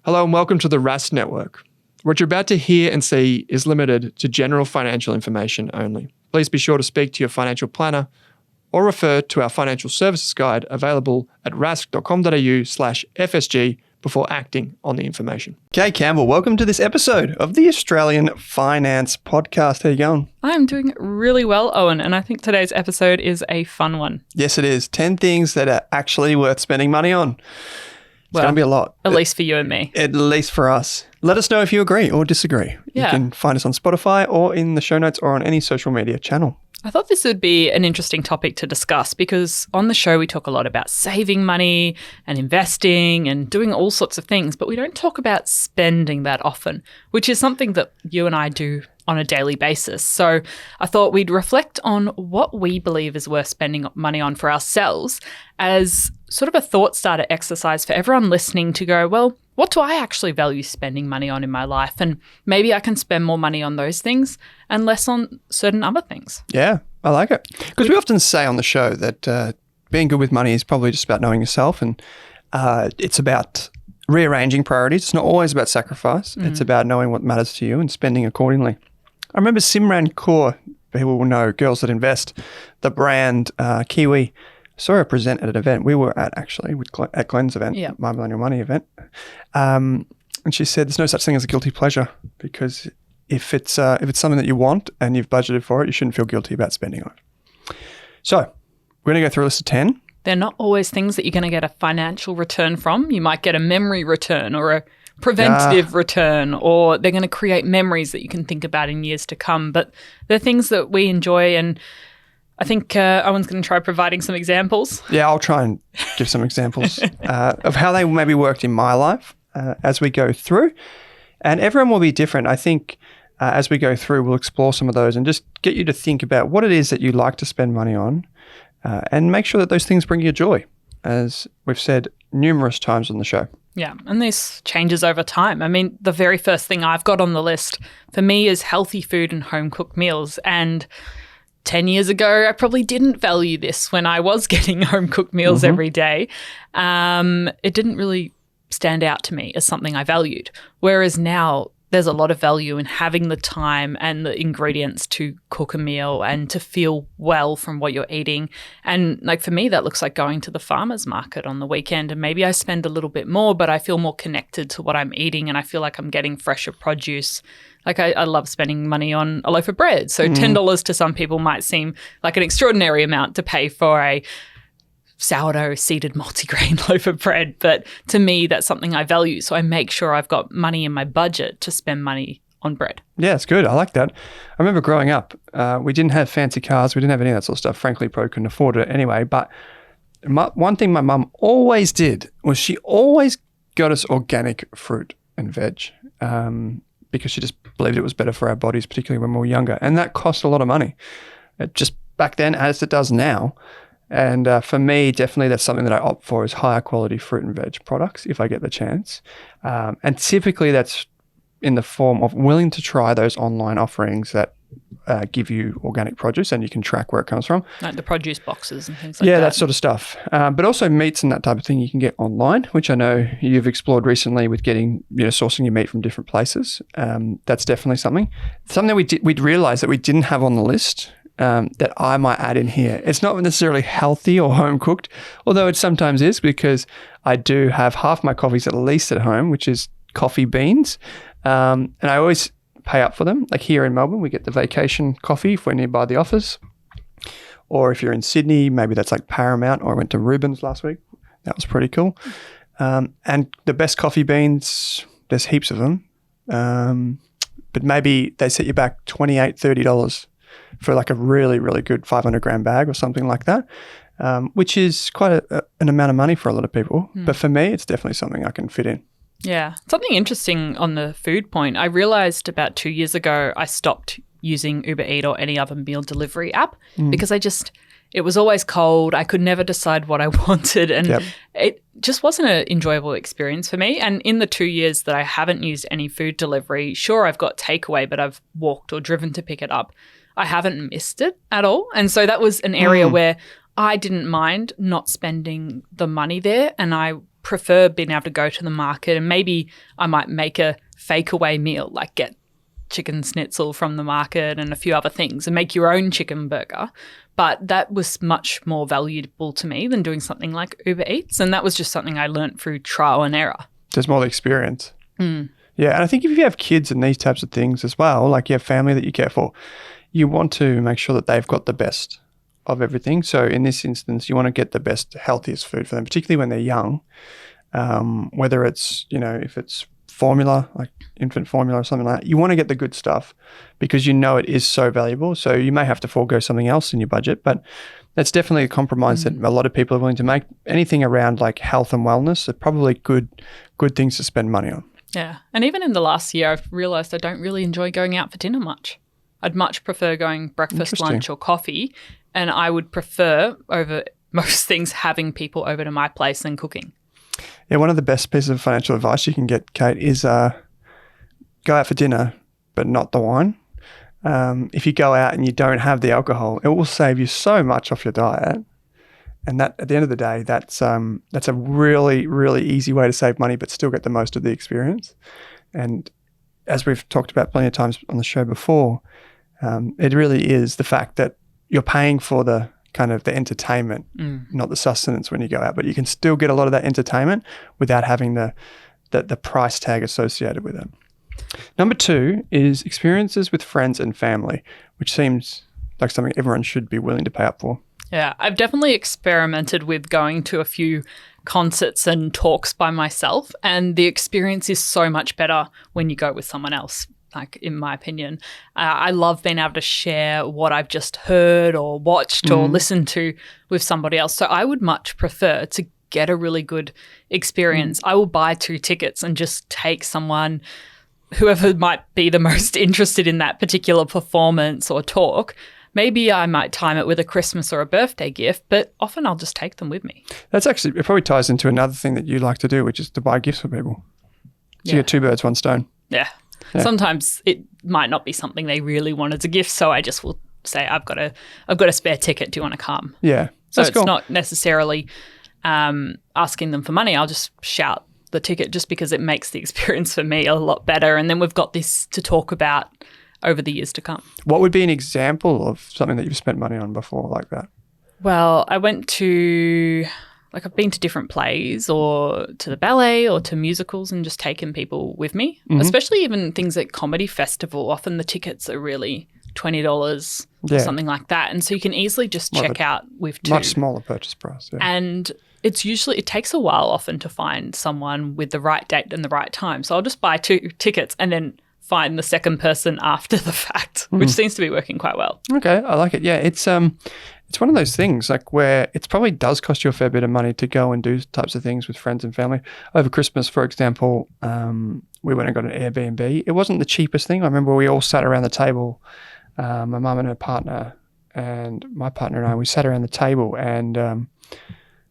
Hello and welcome to the Rask Network. What you're about to hear and see is limited to general financial information only. Please be sure to speak to your financial planner or refer to our financial services guide available at rask.com.au/FSG before acting on the information. Kate Campbell, welcome to this episode of the Australian Finance Podcast. How you going? I'm doing really well, Owen, and I think today's episode is a fun one. Yes, it is. 10 things that are actually worth spending money on. It's going to be a lot. At least for you and me. At least for us. Let us know if you agree or disagree. Yeah. You can find us on Spotify or in the show notes or on any social media channel. I thought this would be an interesting topic to discuss because on the show we talk a lot about saving money and investing and doing all sorts of things, but we don't talk about spending that often, which is something that you and I do on a daily basis. So I thought we'd reflect on what we believe is worth spending money on for ourselves as sort of a thought starter exercise for everyone listening to go, well, what do I actually value spending money on in my life? And maybe I can spend more money on those things and less on certain other things. Yeah, I like it. Because we often say on the show that being good with money is probably just about knowing yourself, and it's about rearranging priorities. It's not always about sacrifice. It's about knowing what matters to you and spending accordingly. I remember Simran Kaur, people will know, Girls That Invest, the brand Kiwi. Saw her present at an event we were at actually at Glenn's event, My Millennial Money event. And she said there's no such thing as a guilty pleasure because if it's something that you want and you've budgeted for it, you shouldn't feel guilty about spending on it. So we're going to go through a list of 10. They're not always things that you're going to get a financial return from. You might get a memory return or a preventative return, or they're going to create memories that you can think about in years to come. But they're things that we enjoy, and I think Owen's going to try providing some examples. Yeah, I'll try and give some examples of how they maybe worked in my life as we go through. And everyone will be different. I think as we go through, we'll explore some of those and just get you to think about what it is that you like to spend money on and make sure that those things bring you joy, as we've said numerous times on the show. Yeah, and this changes over time. I mean, the very first thing I've got on the list for me is healthy food and home-cooked meals. And 10 years ago, I probably didn't value this when I was getting home-cooked meals every day. It didn't really stand out to me as something I valued. Whereas now, there's a lot of value in having the time and the ingredients to cook a meal and to feel well from what you're eating. And like for me, that looks like going to the farmer's market on the weekend, and maybe I spend a little bit more, but I feel more connected to what I'm eating and I feel like I'm getting fresher produce. Like I love spending money on a loaf of bread. So $10 to some people might seem like an extraordinary amount to pay for a sourdough seeded multigrain loaf of bread. But to me, that's something I value. So I make sure I've got money in my budget to spend money on bread. Yeah, it's good. I like that. I remember growing up, we didn't have fancy cars. We didn't have any of that sort of stuff. Frankly, probably couldn't afford it anyway. But one thing my mum always did was she always got us organic fruit and veg because she just believed it was better for our bodies, particularly when we were younger. And that cost a lot of money. It just back then, as it does now. And for me, definitely that's something that I opt for is higher quality fruit and veg products if I get the chance. And typically that's in the form of willing to try those online offerings that give you organic produce and you can track where it comes from. Like the produce boxes and things like that. Yeah, that sort of stuff. But also meats and that type of thing you can get online, which I know you've explored recently with getting, sourcing your meat from different places. That's definitely something. Something that we'd realized that we didn't have on the list that I might add in here. It's not necessarily healthy or home cooked, although it sometimes is because I do have half my coffees at least at home, which is coffee beans. And I always pay up for them. Like here in Melbourne, we get the vacation coffee if we're nearby the office. Or if you're in Sydney, maybe that's like Paramount, or I went to Reuben's last week. That was pretty cool. And the best coffee beans, there's heaps of them. But maybe they set you back $28, $30 for like a really, really good 500 gram bag or something like that, which is quite an amount of money for a lot of people. But for me, it's definitely something I can fit in. Yeah. Something interesting on the food point. I realized about 2 years ago, I stopped using Uber Eats or any other meal delivery app because it was always cold. I could never decide what I wanted. And it just wasn't an enjoyable experience for me. And in the 2 years that I haven't used any food delivery, sure, I've got takeaway, but I've walked or driven to pick it up. I haven't missed it at all. And so that was an area where I didn't mind not spending the money there, and I prefer being able to go to the market, and maybe I might make a fake away meal, like get chicken schnitzel from the market and a few other things and make your own chicken burger. But that was much more valuable to me than doing something like Uber Eats. And that was just something I learnt through trial and error. There's more experience. Yeah, and I think if you have kids and these types of things as well, like you have family that you care for, you want to make sure that they've got the best of everything. So in this instance, you want to get the best, healthiest food for them, particularly when they're young, whether it's, if it's formula, like infant formula or something like that, you want to get the good stuff because it is so valuable. So you may have to forego something else in your budget, but that's definitely a compromise that a lot of people are willing to make. Anything around like health and wellness are probably good things to spend money on. Yeah. And even in the last year, I've realised I don't really enjoy going out for dinner much. I'd much prefer going breakfast, lunch or coffee, and I would prefer over most things having people over to my place than cooking. Yeah, one of the best pieces of financial advice you can get, Kate, is go out for dinner, but not the wine. If you go out and you don't have the alcohol, it will save you so much off your diet. And that, at the end of the day, that's a really, really easy way to save money, but still get the most of the experience. And as we've talked about plenty of times on the show before, it really is the fact that you're paying for the kind of the entertainment, not the sustenance when you go out, but you can still get a lot of that entertainment without having the price tag associated with it. Number 2 is experiences with friends and family, which seems like something everyone should be willing to pay up for. Yeah, I've definitely experimented with going to a few concerts and talks by myself, and the experience is so much better when you go with someone else. Like, in my opinion, I love being able to share what I've just heard or watched or listened to with somebody else. So I would much prefer to get a really good experience. I will buy 2 tickets and just take someone, whoever might be the most interested in that particular performance or talk. Maybe I might time it with a Christmas or a birthday gift, but often I'll just take them with me. That's actually, it probably ties into another thing that you like to do, which is to buy gifts for people. So you get 2 birds, 1 stone. Yeah. Sometimes it might not be something they really want as a gift, so I just will say, I've got a spare ticket. Do you want to come? Yeah. So That's it's cool. not necessarily asking them for money. I'll just shout the ticket just because it makes the experience for me a lot better. And then we've got this to talk about over the years to come. What would be an example of something that you've spent money on before like that? Well, I've been to different plays or to the ballet or to musicals and just taken people with me, especially even things like comedy festival. Often the tickets are really $20 or something like that. And so you can easily just check out with 2. Much smaller purchase price. Yeah. And it takes a while often to find someone with the right date and the right time. So I'll just buy 2 tickets and then find the second person after the fact, which seems to be working quite well. Okay, I like it. Yeah, it's one of those things like where it probably does cost you a fair bit of money to go and do types of things with friends and family. Over Christmas, for example, we went and got an Airbnb. It wasn't the cheapest thing. I remember we all sat around the table, my mum and her partner and my partner and I, we sat around the table and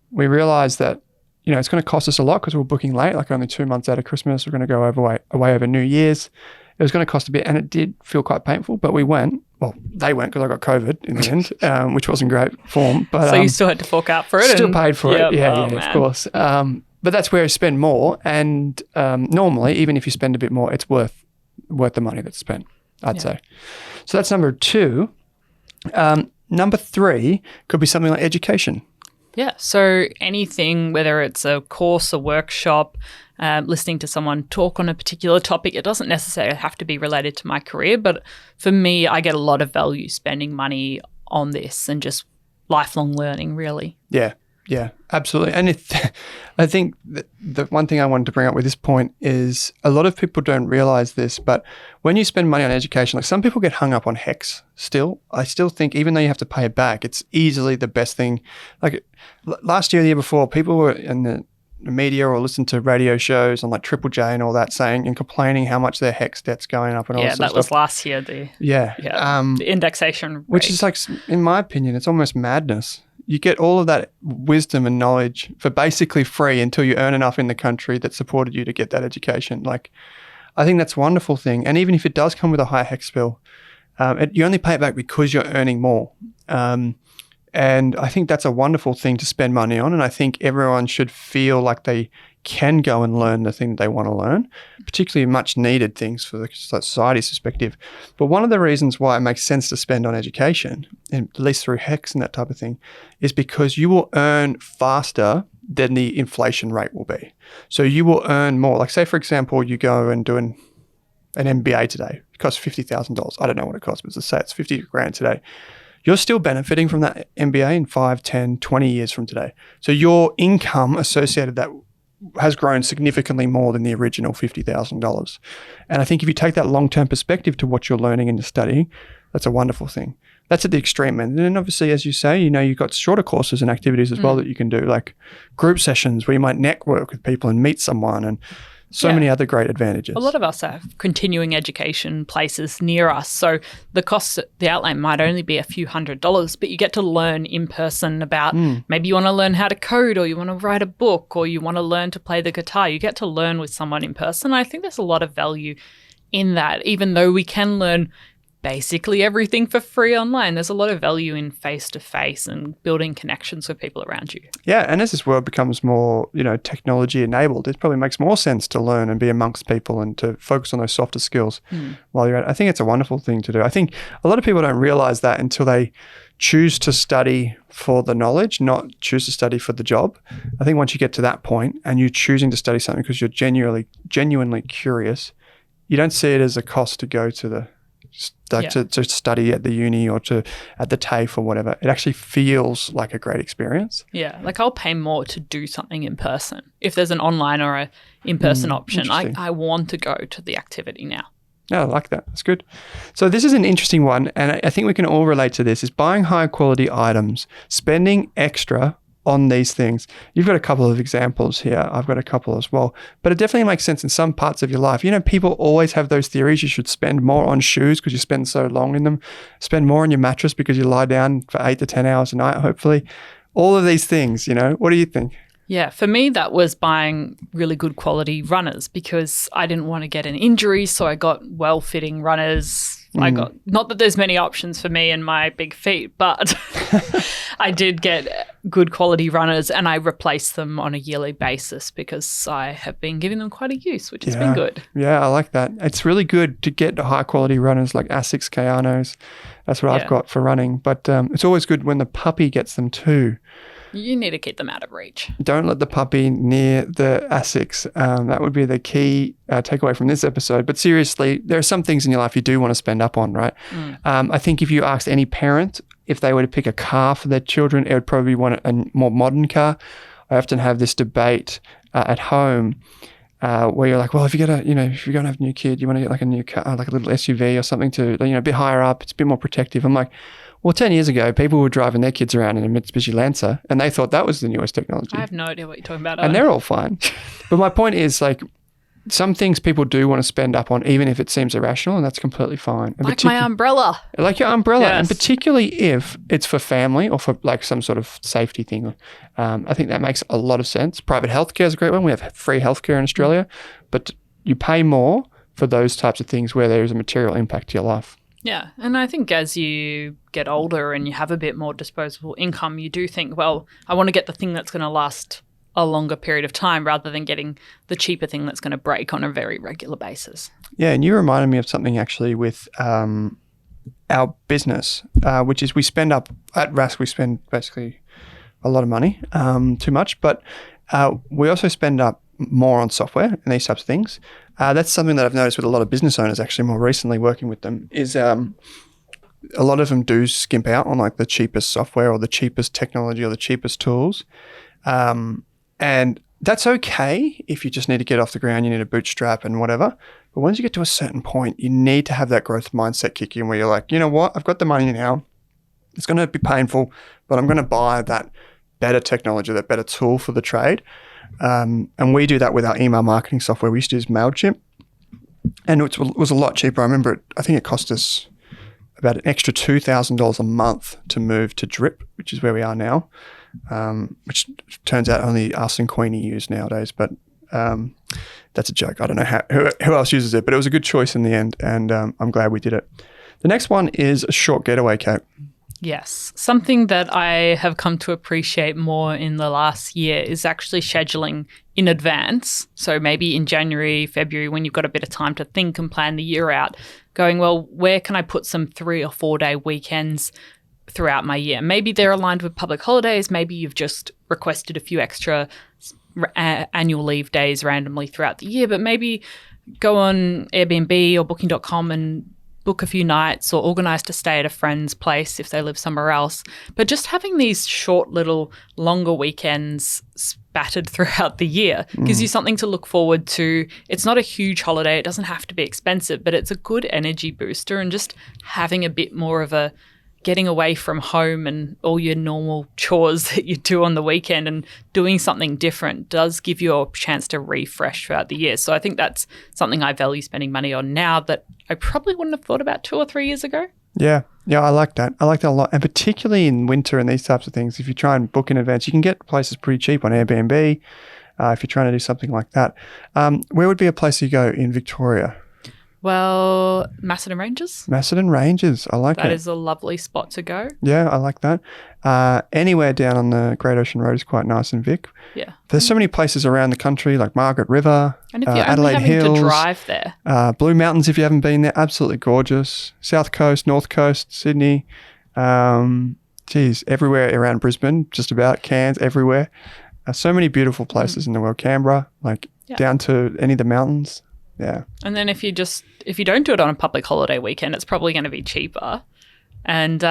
we realised that, it's going to cost us a lot because we're booking late, like only 2 months out of Christmas. We're going to go away over New Year's. It was going to cost a bit and it did feel quite painful, but we went. Well, they went because I got COVID in the end, which wasn't great form. But so you still had to fork out for it? Still paid for it. Yeah, of course. But that's where you spend more. And normally, even if you spend a bit more, it's worth the money that's spent, I'd say. So that's number 2. Number 3 could be something like education. Yeah. So anything, whether it's a course, a workshop, listening to someone talk on a particular topic, it doesn't necessarily have to be related to my career. But for me, I get a lot of value spending money on this and just lifelong learning, really. Yeah, absolutely. And I think the one thing I wanted to bring up with this point is a lot of people don't realize this, but when you spend money on education, like some people get hung up on HECS still. I still think even though you have to pay it back, it's easily the best thing. Like last year, the year before, people were in the media or listened to radio shows on like Triple J and all that saying and complaining how much their HECS debt's going up and all that sort of stuff. Yeah, that was last year. The indexation rate. Which is like, in my opinion, it's almost madness. You get all of that wisdom and knowledge for basically free until you earn enough in the country that supported you to get that education. Like, I think that's a wonderful thing. And even if it does come with a high HECS bill, you only pay it back because you're earning more. And I think that's a wonderful thing to spend money on. And I think everyone should feel like they can go and learn the thing that they want to learn, particularly much needed things for the society's perspective. But one of the reasons why it makes sense to spend on education, and at least through HECS and that type of thing, is because you will earn faster than the inflation rate will be. So you will earn more. Like say, for example, you go and do an MBA today. It costs $50,000. I don't know what it costs, but let's say it's 50 grand today. You're still benefiting from that MBA in 5, 10, 20 years from today. So your income associated that has grown significantly more than the original $50,000. And I think if you take that long-term perspective to what you're learning and you're studying, that's a wonderful thing. That's at the extreme end. And then obviously, as you say, you've got shorter courses and activities as well that you can do, like group sessions where you might network with people and meet someone, and so many other great advantages. A lot of us have continuing education places near us. So the cost, the outlay might only be a few $100s, but you get to learn in person about maybe you want to learn how to code, or you want to write a book, or you want to learn to play the guitar. You get to learn with someone in person. I think there's a lot of value in that, even though we can learn basically everything for free online. There's a lot of value in face-to-face and building connections with people around you. Yeah, and as this world becomes more, technology enabled, it probably makes more sense to learn and be amongst people and to focus on those softer skills while you're at it. I think it's a wonderful thing to do. I think a lot of people don't realize that until they choose to study for the knowledge, not choose to study for the job. I think once you get to that point and you're choosing to study something because you're genuinely curious, you don't see it as a cost to go to to study at the uni or at the TAFE or whatever. It actually feels like a great experience. Yeah, like I'll pay more to do something in person. If there's an online or a in-person option, I want to go to the activity now. Yeah, I like that. That's good. So this is an interesting one, and I think we can all relate to this, is buying high quality items, spending extra on these things. You've got a couple of examples here. I've got a couple as well. But it definitely makes sense in some parts of your life. People always have those theories. You should spend more on shoes because you spend so long in them. Spend more on your mattress because you lie down for 8 to 10 hours a night, hopefully. All of these things, what do you think? Yeah, for me, that was buying really good quality runners because I didn't want to get an injury. So I got well-fitting runners. I got, not that there's many options for me and my big feet, but I did get good quality runners and I replaced them on a yearly basis because I have been giving them quite a use, which has been good. Yeah, I like that. It's really good to get high quality runners like Asics, Kayanos. That's what I've got for running. But it's always good when the puppy gets them too. You need to keep them out of reach. Don't let the puppy near the Asics. That would be the key takeaway from this episode. But seriously, there are some things in your life you do want to spend up on, right? I think if you asked any parent if they were to pick a car for their children, it would probably want a more modern car. I often have this debate at home where you're like, well, if you're going to have a new kid, you want to get like a new car, like a little SUV or something to, a bit higher up. It's a bit more protective. I'm like, well, 10 years ago, people were driving their kids around in a Mitsubishi Lancer and they thought that was the newest technology. I have no idea what you're talking about. And they're all fine. But my point is, like, some things people do want to spend up on, even if it seems irrational, and that's completely fine. And like my umbrella. Like your umbrella. Yes. And particularly if it's for family or for like some sort of safety thing. I think that makes a lot of sense. Private healthcare is a great one. We have free healthcare in Australia, but you pay more for those types of things where there is a material impact to your life. Yeah. And I think as you get older and you have a bit more disposable income, you do think, well, I want to get the thing that's going to last a longer period of time rather than getting the cheaper thing that's going to break on a very regular basis. Yeah. And you reminded me of something actually with our business, which is we spend up at Rask, we spend basically a lot of money, too much, but we also spend up more on software and these types of things. That's something that I've noticed with a lot of business owners actually more recently working with them is a lot of them do skimp out on like the cheapest software or the cheapest technology or the cheapest tools. And that's okay if you just need to get off the ground, you need a bootstrap and whatever. But once you get to a certain point, you need to have that growth mindset kick in where you're like, you know what, I've got the money now. It's going to be painful, but I'm going to buy that better technology, that better tool for the trade. And we do that with our email marketing software. We used to use MailChimp and it was a lot cheaper. I remember I think it cost us about an extra $2,000 a month to move to Drip, which is where we are now, which turns out only us and Queenie use nowadays. But that's a joke. I don't know who else uses it, but it was a good choice in the end, and I'm glad we did it. The next one is a short getaway, Kate. Yes. Something that I have come to appreciate more in the last year is actually scheduling in advance. So maybe in January, February, when you've got a bit of time to think and plan the year out, going, well, where can I put some 3 or 4 day weekends throughout my year? Maybe they're aligned with public holidays. Maybe you've just requested a few extra annual leave days randomly throughout the year, but maybe go on Airbnb or booking.com and book a few nights or organise to stay at a friend's place if they live somewhere else. But just having these short little longer weekends spattered throughout the year gives you something to look forward to. It's not a huge holiday. It doesn't have to be expensive, but it's a good energy booster, and just having a bit more of a getting away from home and all your normal chores that you do on the weekend and doing something different does give you a chance to refresh throughout the year. So I think that's something I value spending money on now that I probably wouldn't have thought about 2 or 3 years ago. Yeah, I like that. I like that a lot. And particularly in winter and these types of things, if you try and book in advance, you can get places pretty cheap on Airbnb if you're trying to do something like that. Where would be a place you go in Victoria? Well, Macedon Ranges. Macedon Ranges. I like it. That is a lovely spot to go. Yeah, I like that. Anywhere down on the Great Ocean Road is quite nice in Vic. Yeah. There's so many places around the country like Margaret River, And if you're Adelaide only having Hills, to drive there. Blue Mountains if you haven't been there, absolutely gorgeous. South Coast, North Coast, Sydney. Everywhere around Brisbane, just about. Cairns, everywhere. So many beautiful places in the world. Canberra, down to any of the mountains. Yeah. And then if you don't do it on a public holiday weekend, it's probably going to be cheaper. And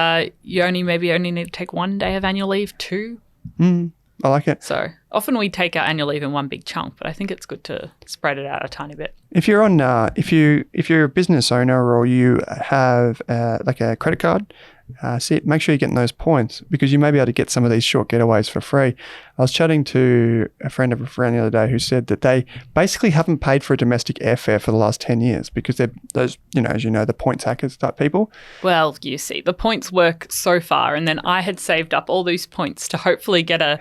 you only need to take 1 day of annual leave, 2. I like it. So often we take our annual leave in one big chunk, but I think it's good to spread it out a tiny bit. If you're on, if you're a business owner or you have a credit card, make sure you're getting those points because you may be able to get some of these short getaways for free. I was chatting to a friend of a friend the other day who said that they basically haven't paid for a domestic airfare for the last 10 years because they're those, as you know, the points hackers type people. Well, you see, the points work so far, and then I had saved up all these points to hopefully get a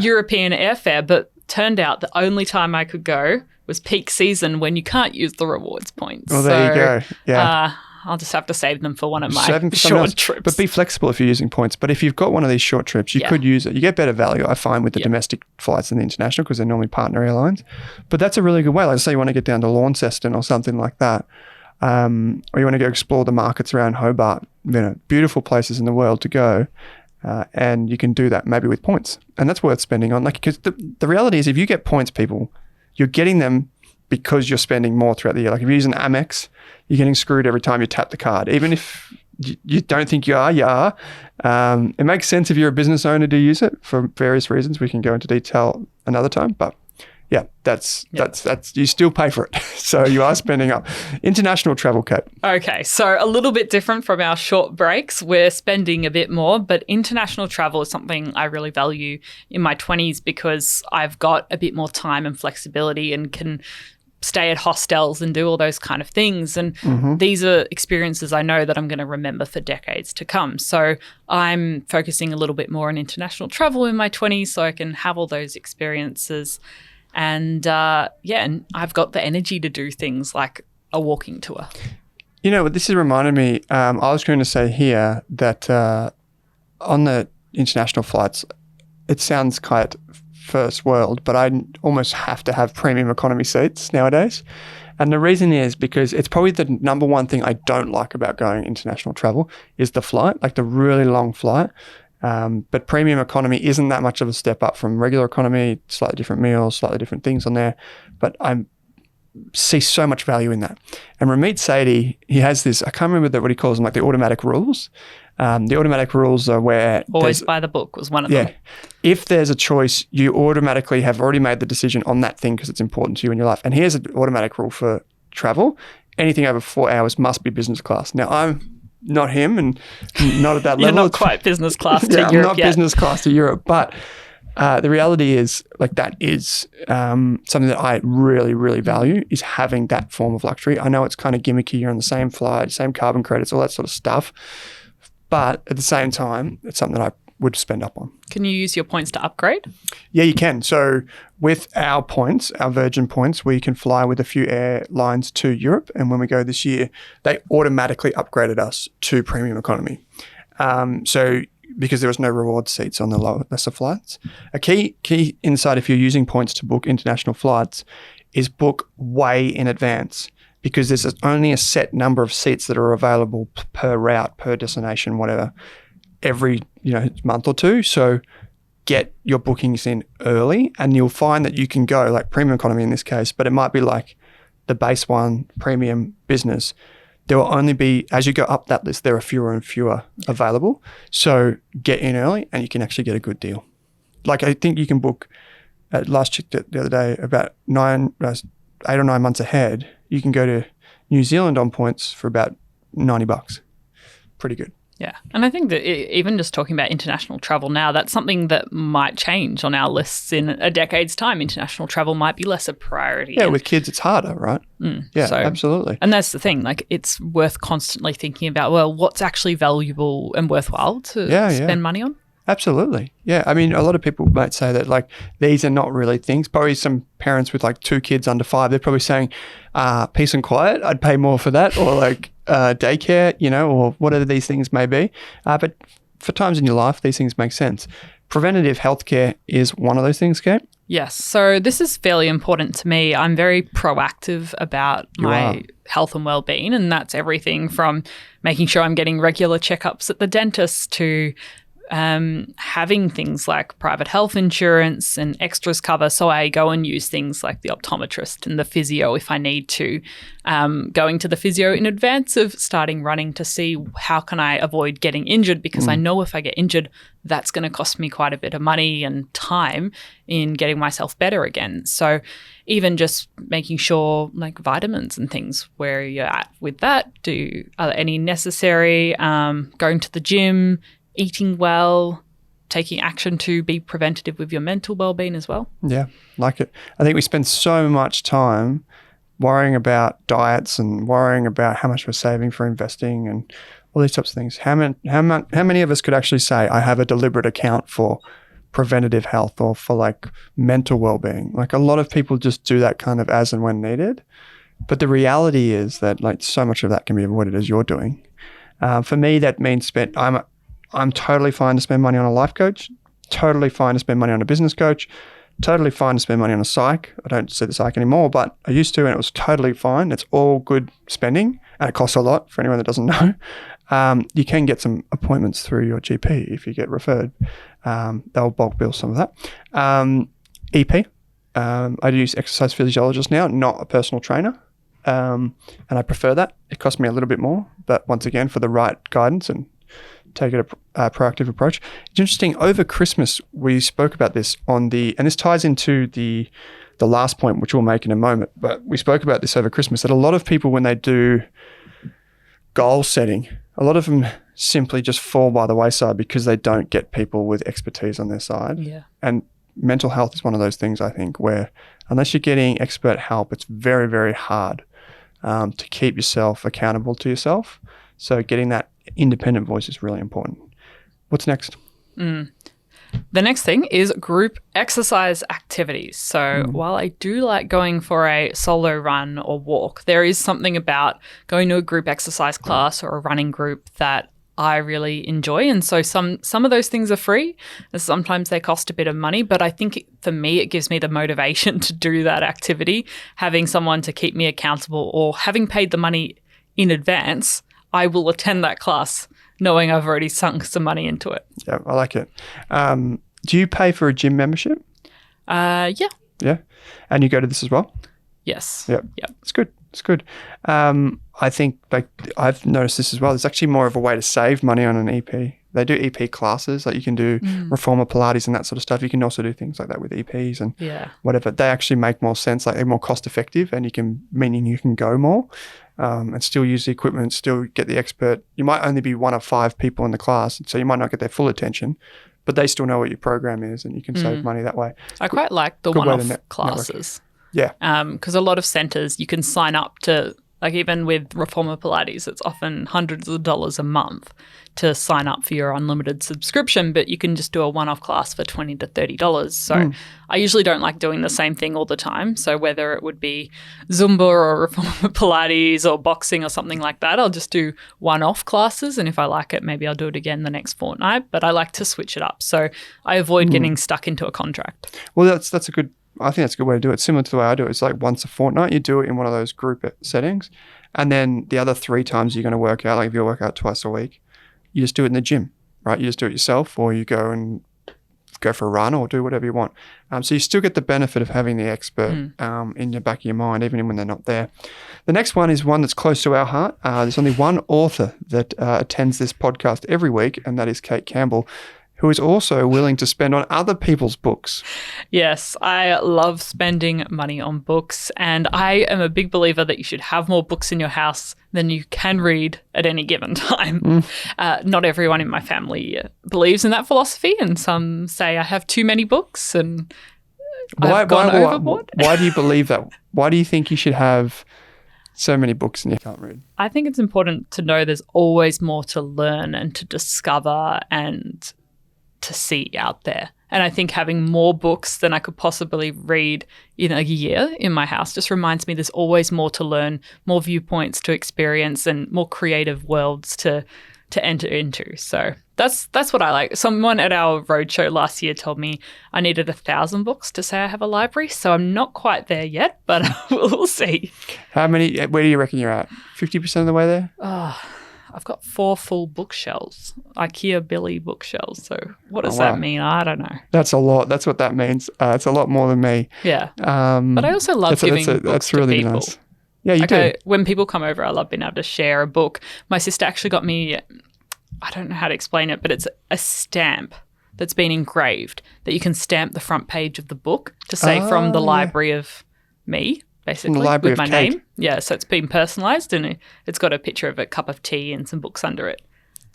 European airfare, but turned out the only time I could go was peak season when you can't use the rewards points. Well, there you go. Yeah. I'll just have to save them for one of my short trips. But be flexible if you're using points. But if you've got one of these short trips, you could use it. You get better value, I find, with the domestic flights than the international because they're normally partner airlines. But that's a really good way. Like say you want to get down to Launceston or something like that, or you want to go explore the markets around Hobart, beautiful places in the world to go. And you can do that maybe with points. And that's worth spending on. Because the reality is if you get points, people, you're getting them because you're spending more throughout the year. Like if you're using Amex, you're getting screwed every time you tap the card. Even if you don't think you are. It makes sense if you're a business owner to use it for various reasons. We can go into detail another time. But yeah, that's you still pay for it. So you are spending up. International travel, Kate. Okay, so a little bit different from our short breaks. We're spending a bit more, but international travel is something I really value in my 20s because I've got a bit more time and flexibility and can stay at hostels and do all those kind of things. And these are experiences I know that I'm going to remember for decades to come. So I'm focusing a little bit more on international travel in my 20s so I can have all those experiences. And and I've got the energy to do things like a walking tour. This has reminded me, I was going to say here that on the international flights, it sounds quite first world, but I almost have to have premium economy seats nowadays. And the reason is because it's probably the number one thing I don't like about going international travel is the flight, like the really long flight. But premium economy isn't that much of a step up from regular economy, slightly different meals, slightly different things on there. But I see so much value in that. And Ramit Sethi, he has this, I can't remember what he calls them, like the automatic rules. The automatic rules are where... Always by the book was one of them. If there's a choice, you automatically have already made the decision on that thing because it's important to you in your life. And here's an automatic rule for travel. Anything over 4 hours must be business class. Now, I'm not him and not at that level. You're not quite business class to Europe I'm not yet. business class to Europe. But the reality is, that is something that I really, really value is having that form of luxury. I know it's kind of gimmicky. You're on the same flight, same carbon credits, all that sort of stuff. But at the same time, it's something that I would spend up on. Can you use your points to upgrade? Yeah, you can. So with our points, our Virgin points, we can fly with a few airlines to Europe. And when we go this year, they automatically upgraded us to premium economy. So because there was no reward seats on the lesser flights. A key insight if you're using points to book international flights is book way in advance, because there's only a set number of seats that are available per route, per destination, whatever, every month or two. So get your bookings in early, and you'll find that you can go like premium economy in this case, but it might be like the base one, premium, business. There will only be, as you go up that list, there are fewer and fewer available. So get in early and you can actually get a good deal. Like I think you can book, last checked it the other day, about 8 or 9 months ahead, you can go to New Zealand on points for about $90. Pretty good. Yeah. And I think that even just talking about international travel now, that's something that might change on our lists in a decade's time. International travel might be less a priority. Yeah, with kids, it's harder, right? Yeah, so, absolutely. And that's the thing. Like, it's worth constantly thinking about, well, what's actually valuable and worthwhile to spend money on? Absolutely. Yeah. I mean, a lot of people might say that like these are not really things. Probably some parents with like 2 kids under 5, they're probably saying peace and quiet, I'd pay more for that, or like daycare, or whatever these things may be. But for times in your life, these things make sense. Preventative healthcare is one of those things, Kate. Yes. So this is fairly important to me. I'm very proactive about my health and well-being, and that's everything from making sure I'm getting regular checkups at the dentist to having things like private health insurance and extras cover, so I go and use things like the optometrist and the physio if I need to, going to the physio in advance of starting running to see how can I avoid getting injured, because I know if I get injured, that's going to cost me quite a bit of money and time in getting myself better again. So even just making sure like vitamins and things, where you're at with that, are there any necessary, going to the gym, eating well, taking action to be preventative with your mental well-being as well. Yeah, like it. I think we spend so much time worrying about diets and worrying about how much we're saving for investing and all these types of things. How many of us could actually say, I have a deliberate account for preventative health or for like mental well-being? Like a lot of people just do that kind of as and when needed. But the reality is that like so much of that can be avoided as you're doing. For me, that means I'm totally fine to spend money on a life coach, totally fine to spend money on a business coach, totally fine to spend money on a psych. I don't see the psych anymore, but I used to, and it was totally fine. It's all good spending, and it costs a lot for anyone that doesn't know. You can get some appointments through your GP if you get referred. They'll bulk bill some of that. EP, I use exercise physiologist now, not a personal trainer, and I prefer that. It costs me a little bit more, but once again, for the right guidance and take a proactive approach. It's interesting, over Christmas, we spoke about this and this ties into the last point, which we'll make in a moment, but we spoke about this over Christmas, that a lot of people, when they do goal setting, a lot of them simply just fall by the wayside because they don't get people with expertise on their side. Yeah. And mental health is one of those things, I think, where unless you're getting expert help, it's very, very hard to keep yourself accountable to yourself. So getting that independent voice is really important. What's next? The next thing is group exercise activities. So while I do like going for a solo run or walk, there is something about going to a group exercise class or a running group that I really enjoy. And so some of those things are free. And sometimes they cost a bit of money, but I think for me, it gives me the motivation to do that activity. Having someone to keep me accountable, or having paid the money in advance, I will attend that class knowing I've already sunk some money into it. Yeah, I like it. Do you pay for a gym membership? Yeah. Yeah. And you go to this as well? Yes. Yep. It's good. It's good. I think like I've noticed this as well. There's actually more of a way to save money on an EP. They do EP classes, like you can do reformer Pilates and that sort of stuff. You can also do things like that with EPs and whatever. They actually make more sense, like they're more cost effective, and meaning you can go more and still use the equipment, still get the expert. You might only be one of 5 people in the class, so you might not get their full attention, but they still know what your program is, and you can save money that way. I quite like the one-off classes. Yeah. Because a lot of centres, you can sign up to Like even with Reformer Pilates, it's often hundreds of dollars a month to sign up for your unlimited subscription, but you can just do a one-off class for $20 to $30. So I usually don't like doing the same thing all the time. So whether it would be Zumba or Reformer Pilates or boxing or something like that, I'll just do one-off classes. And if I like it, maybe I'll do it again the next fortnight. But I like to switch it up. So I avoid getting stuck into a contract. Well, that's a good. I think that's a good way to do it. Similar to the way I do it. It's like once a fortnight, you do it in one of those group settings. And then the other 3 times you're going to work out, like if you work out twice a week, you just do it in the gym, right? You just do it yourself, or you go for a run or do whatever you want. So you still get the benefit of having the expert in the back of your mind, even when they're not there. The next one is one that's close to our heart. There's only one author that attends this podcast every week, and that is Kate Campbell, who is also willing to spend on other people's books. Yes, I love spending money on books, and I am a big believer that you should have more books in your house than you can read at any given time. Not everyone in my family believes in that philosophy, and some say I have too many books and I've gone overboard. Why do you believe that? Why do you think you should have so many books and you can't read? I think it's important to know there's always more to learn and to discover and to see out there. And I think having more books than I could possibly read in a year in my house just reminds me there's always more to learn, more viewpoints to experience, and more creative worlds to enter into. So that's what I like. Someone at our roadshow last year told me I needed 1,000 books to say I have a library. So I'm not quite there yet, but we'll see. How many? Where do you reckon you're at? 50% of the way there? I've got 4 full bookshelves, IKEA Billy bookshelves. So what does that mean? I don't know. That's a lot. That's what that means. It's a lot more than me. Yeah. But I also love giving books to people. Nice. Yeah, you do. When people come over, I love being able to share a book. My sister actually got me, I don't know how to explain it, but it's a stamp that's been engraved that you can stamp the front page of the book to say from the library of me. Basically, with my name. Yeah, so it's been personalised and it's got a picture of a cup of tea and some books under it.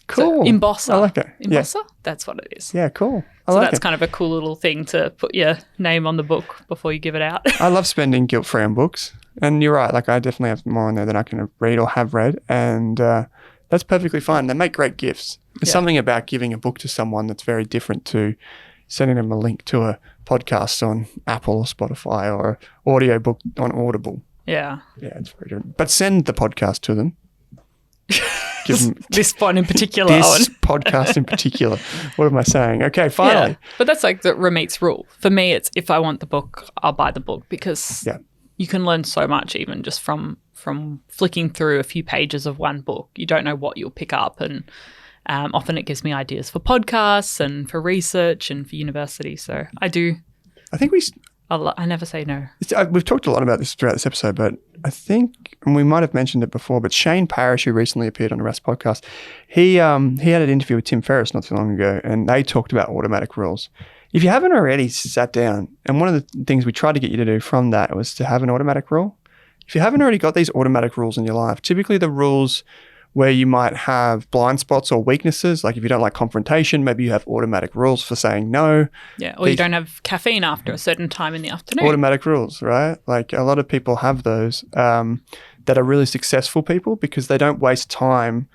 Cool. So, embosser. I like it. Embosser? Yeah. That's what it is. Yeah, cool. So that's kind of a cool little thing to put your name on the book before you give it out. I love spending guilt-free on books. And you're right, like I definitely have more on there than I can read or have read. And that's perfectly fine. They make great gifts. There's something about giving a book to someone that's very different to sending them a link to a podcast on Apple or Spotify or an audio book on Audible. Yeah. Yeah, it's very different. But send the podcast to them. Give them this one in particular. This podcast in particular. What am I saying? Okay, finally. Yeah. But that's like the Ramit's rule. For me, it's if I want the book, I'll buy the book because you can learn so much even just from flicking through a few pages of one book. You don't know what you'll pick up, and often it gives me ideas for podcasts and for research and for university. So I do. I think I never say no. We've talked a lot about this throughout this episode, but I think, and we might have mentioned it before, but Shane Parrish, who recently appeared on the Rask podcast, he had an interview with Tim Ferriss not too long ago, and they talked about automatic rules. If you haven't already sat down, and one of the things we tried to get you to do from that was to have an automatic rule. If you haven't already got these automatic rules in your life, typically the rules where you might have blind spots or weaknesses, like if you don't like confrontation, maybe you have automatic rules for saying no. Yeah, or you don't have caffeine after a certain time in the afternoon. Automatic rules, right? Like a lot of people have those that are really successful people because they don't waste time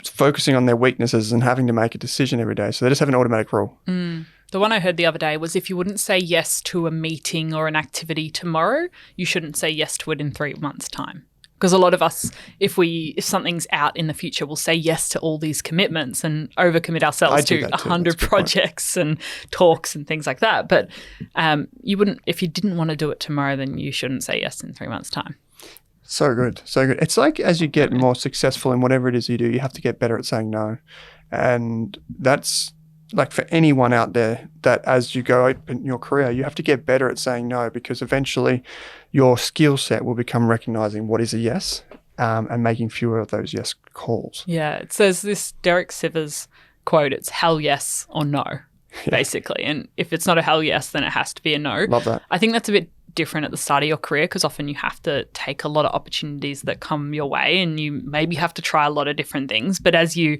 focusing on their weaknesses and having to make a decision every day. So they just have an automatic rule. The one I heard the other day was if you wouldn't say yes to a meeting or an activity tomorrow, you shouldn't say yes to it in 3 months' time. Because a lot of us, if something's out in the future, we'll say yes to all these commitments and overcommit ourselves to 100 projects and talks and things like that. But you wouldn't, if you didn't want to do it tomorrow, then you shouldn't say yes in 3 months' time. So good. So good. It's like as you get more successful in whatever it is you do, you have to get better at saying no. And that's like for anyone out there that as you go up in your career, you have to get better at saying no because eventually your skill set will become recognizing what is a yes and making fewer of those yes calls. Yeah. It says this Derek Sivers quote, it's hell yes or no, basically. And if it's not a hell yes, then it has to be a no. Love that. I think that's a bit different at the start of your career because often you have to take a lot of opportunities that come your way and you maybe have to try a lot of different things. But as you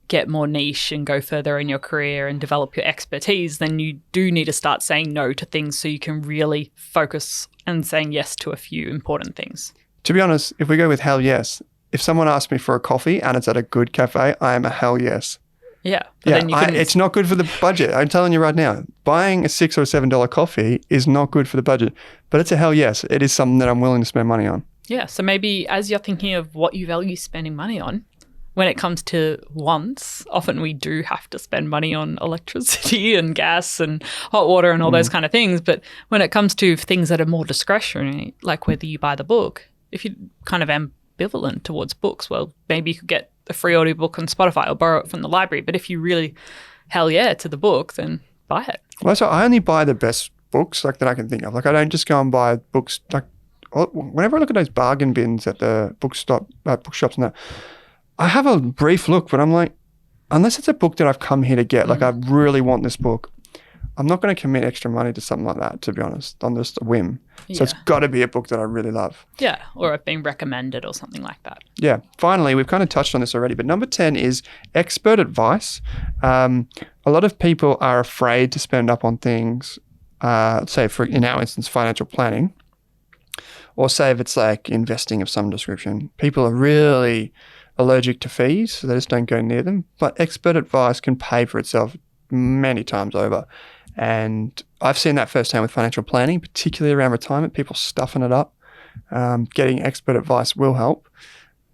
get more niche and go further in your career and develop your expertise, then you do need to start saying no to things so you can really focus and saying yes to a few important things. to be honest, if we go with hell yes, if someone asks me for a coffee and it's at a good cafe, I am a hell yes. Yeah. But then you couldn't... it's not good for the budget. I'm telling you right now, buying a $6 or $7 coffee is not good for the budget, but it's a hell yes. It is something that I'm willing to spend money on. Yeah. So maybe as you're thinking of what you value spending money on, when it comes to wants, often we do have to spend money on electricity and gas and hot water and all those kind of things. But when it comes to things that are more discretionary, like whether you buy the book, if you're kind of ambivalent towards books, well, maybe you could get a free audiobook on Spotify or borrow it from the library. But if you really hell yeah to the book, then buy it. Well, so I only buy the best books like that I can think of. Like I don't just go and buy books. Like whenever I look at those bargain bins at the bookshops and that, I have a brief look, but I'm like, unless it's a book that I've come here to get, like I really want this book, I'm not going to commit extra money to something like that, to be honest, on just a whim. Yeah. So it's got to be a book that I really love. Yeah, or I've been recommended or something like that. Yeah. Finally, we've kind of touched on this already, but number 10 is expert advice. A lot of people are afraid to spend up on things, say in our instance, financial planning, or say if it's like investing of some description. People are really allergic to fees, so they just don't go near them. But expert advice can pay for itself many times over. And I've seen that firsthand with financial planning, particularly around retirement, people stuffing it up. Getting expert advice will help.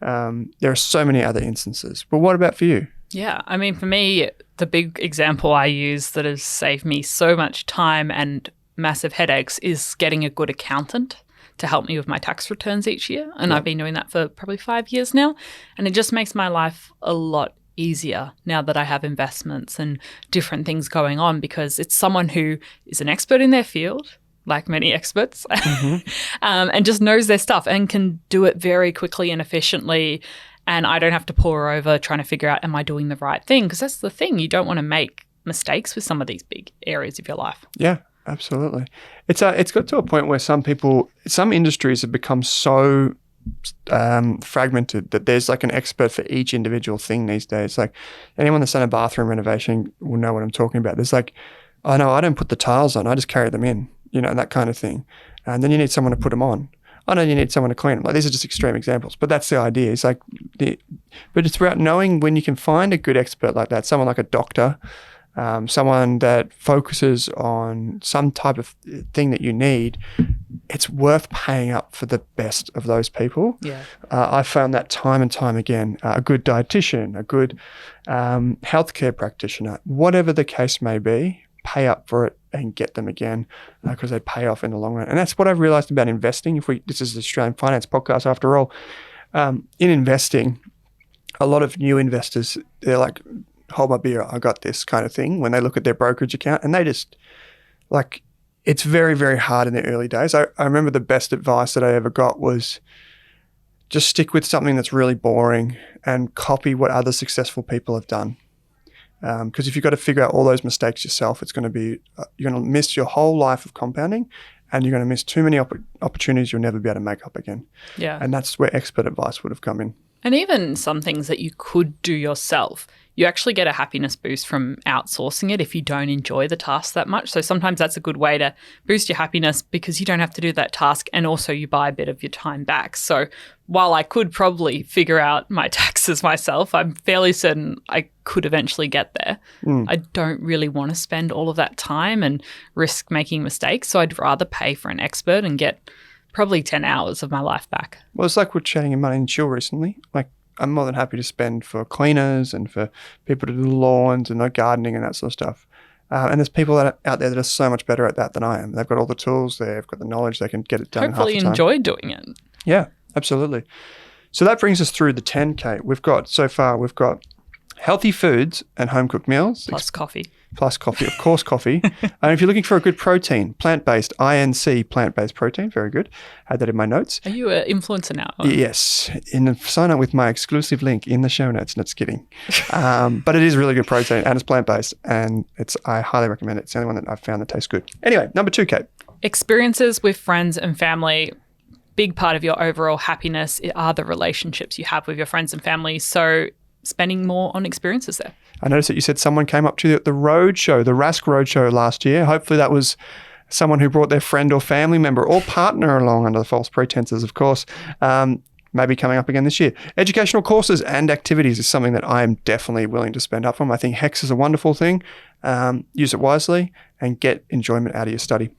There are so many other instances. But what about for you? Yeah, I mean, for me, the big example I use that has saved me so much time and massive headaches is getting a good accountant to help me with my tax returns each year. And I've been doing that for probably 5 years now. And it just makes my life a lot easier now that I have investments and different things going on, because it's someone who is an expert in their field, like many experts, and just knows their stuff and can do it very quickly and efficiently. And I don't have to pore over trying to figure out, am I doing the right thing? Because that's the thing. You don't want to make mistakes with some of these big areas of your life. Yeah. Absolutely. It's got to a point where some industries have become so fragmented that there's like an expert for each individual thing these days. Like anyone that's done a bathroom renovation will know what I'm talking about. There's like, oh no, I don't put the tiles on, I just carry them in, that kind of thing. And then you need someone to put them on. Oh no, you need someone to clean them. Like these are just extreme examples, but that's the idea. It's like, but it's about knowing when you can find a good expert like that, someone like a doctor, someone that focuses on some type of thing that you need. It's worth paying up for the best of those people. Yeah, I found that time and time again. A good dietitian, a good healthcare practitioner, whatever the case may be, pay up for it and get them again because they pay off in the long run. And that's what I've realized about investing. This is the Australian Finance Podcast after all. In investing, a lot of new investors, they're like, hold my beer, I got this kind of thing when they look at their brokerage account, and they just like, it's very, very hard in the early days. I remember the best advice that I ever got was just stick with something that's really boring and copy what other successful people have done. Because if you've got to figure out all those mistakes yourself, it's going to be, you're going to miss your whole life of compounding, and you're going to miss too many opportunities you'll never be able to make up again. Yeah. And that's where expert advice would have come in. And even some things that you could do yourself, you actually get a happiness boost from outsourcing it if you don't enjoy the task that much. So sometimes that's a good way to boost your happiness because you don't have to do that task, and also you buy a bit of your time back. So while I could probably figure out my taxes myself, I'm fairly certain I could eventually get there. I don't really want to spend all of that time and risk making mistakes. So I'd rather pay for an expert and get probably 10 hours of my life back. Well, it's like we're chatting in Money and Chill recently. Like, I'm more than happy to spend for cleaners and for people to do the lawns and gardening and that sort of stuff. And there's people out there that are so much better at that than I am. They've got all the tools, they've got the knowledge, they can get it done Hopefully in half the time. enjoy doing it. Yeah, absolutely. So that brings us through the 10, Kate. We've got healthy foods and home-cooked meals. Plus coffee. Plus coffee, of course, coffee. And if you're looking for a good protein, plant-based, INC, plant-based protein, very good. Had that in my notes. Are you an influencer now? Yes. Sign up with my exclusive link in the show notes. No, just kidding. But it is really good protein and it's plant-based, and I highly recommend it. It's the only one that I've found that tastes good. Anyway, number 2, Kate. Experiences with friends and family. Big part of your overall happiness are the relationships you have with your friends and family. So spending more on experiences there. I noticed that you said someone came up to you at the roadshow, the Rask roadshow last year. Hopefully that was someone who brought their friend or family member or partner along under false pretenses, of course. Maybe coming up again this year. Educational courses and activities is something that I am definitely willing to spend up on. I think HEX is a wonderful thing. Use it wisely and get enjoyment out of your study.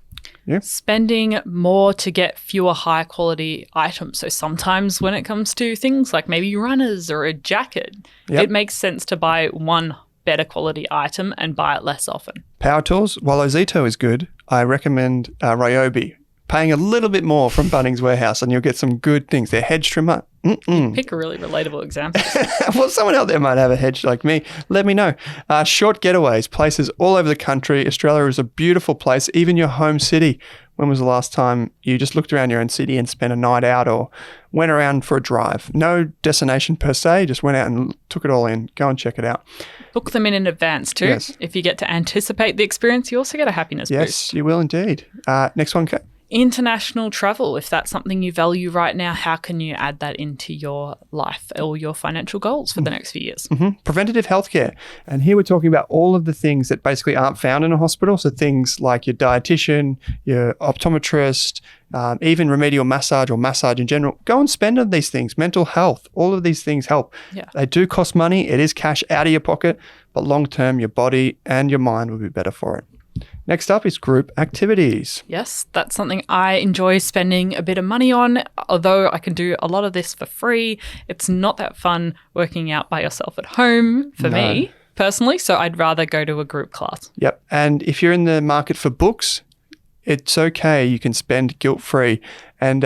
Yeah. Spending more to get fewer high quality items. So sometimes when it comes to things like maybe runners or a jacket, it makes sense to buy one better quality item and buy it less often. Power tools, while Ozito is good, I recommend Ryobi. Paying a little bit more from Bunnings Warehouse and you'll get some good things. Their hedge trimmer. Pick a really relatable example. Well, someone out there might have a hedge like me. Let me know. Short getaways, places all over the country. Australia is a beautiful place, even your home city. When was the last time you just looked around your own city and spent a night out or went around for a drive? No destination per se, just went out and took it all in. Go and check it out. Book them in advance too. Yes. If you get to anticipate the experience, you also get a happiness boost. Yes, you will indeed. Next one, Kate. International travel, if that's something you value right now, how can you add that into your life or your financial goals for the next few years? Preventative healthcare. And here we're talking about all of the things that basically aren't found in a hospital. So things like your dietitian, your optometrist, even remedial massage or massage in general. Go and spend on these things. Mental health, all of these things help. Yeah. They do cost money. It is cash out of your pocket, but long term, your body and your mind will be better for it. Next up is group activities. Yes, that's something I enjoy spending a bit of money on. Although I can do a lot of this for free, it's not that fun working out by yourself at home for me personally. So I'd rather go to a group class. Yep. And if you're in the market for books, it's okay. You can spend guilt-free and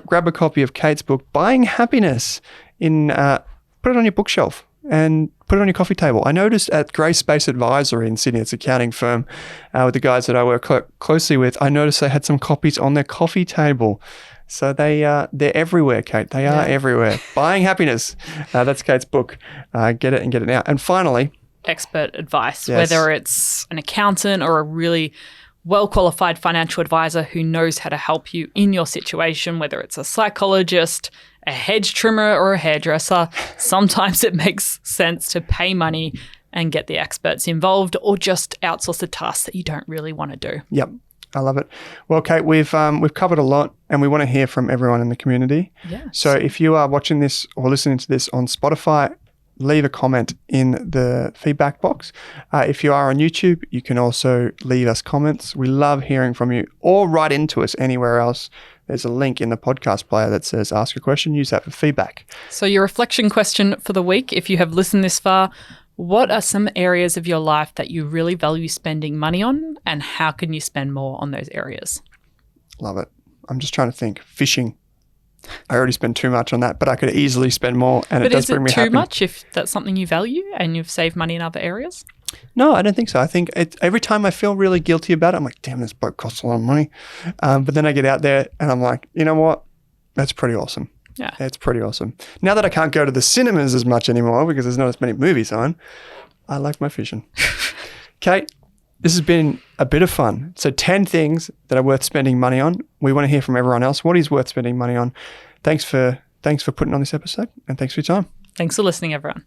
grab a copy of Kate's book, Buying Happiness, put it on your bookshelf and put it on your coffee table. I noticed at Grey Space Advisory in Sydney, it's an accounting firm with the guys that I work closely with, I noticed they had some copies on their coffee table. So they're everywhere, Kate. They are everywhere. Buying Happiness. That's Kate's book. Get it and get it now. And finally, expert advice, whether it's an accountant or a really well-qualified financial advisor who knows how to help you in your situation, whether it's a psychologist, a hedge trimmer or a hairdresser. Sometimes it makes sense to pay money and get the experts involved or just outsource the tasks that you don't really want to do. Yep. I love it. Well, Kate, we've covered a lot and we want to hear from everyone in the community. Yes. So if you are watching this or listening to this on Spotify, leave a comment in the feedback box. If you are on YouTube, you can also leave us comments. We love hearing from you, or write into us anywhere else. There's a link in the podcast player that says ask a question. Use that for feedback. So your reflection question for the week, if you have listened this far, what are some areas of your life that you really value spending money on, and how can you spend more on those areas? Love it. I'm just trying to think. Fishing. I already spend too much on that, but I could easily spend more, and it does bring me happiness. But is it too much if that's something you value and you've saved money in other areas? No, I don't think so. I think every time I feel really guilty about it, I'm like, damn, this boat costs a lot of money. But then I get out there and I'm like, you know what? That's pretty awesome. Yeah. It's pretty awesome. Now that I can't go to the cinemas as much anymore because there's not as many movies on, I like my fishing. Kate, this has been a bit of fun. So 10 things that are worth spending money on. We want to hear from everyone else. What is worth spending money on? Thanks for putting on this episode, and thanks for your time. Thanks for listening, everyone.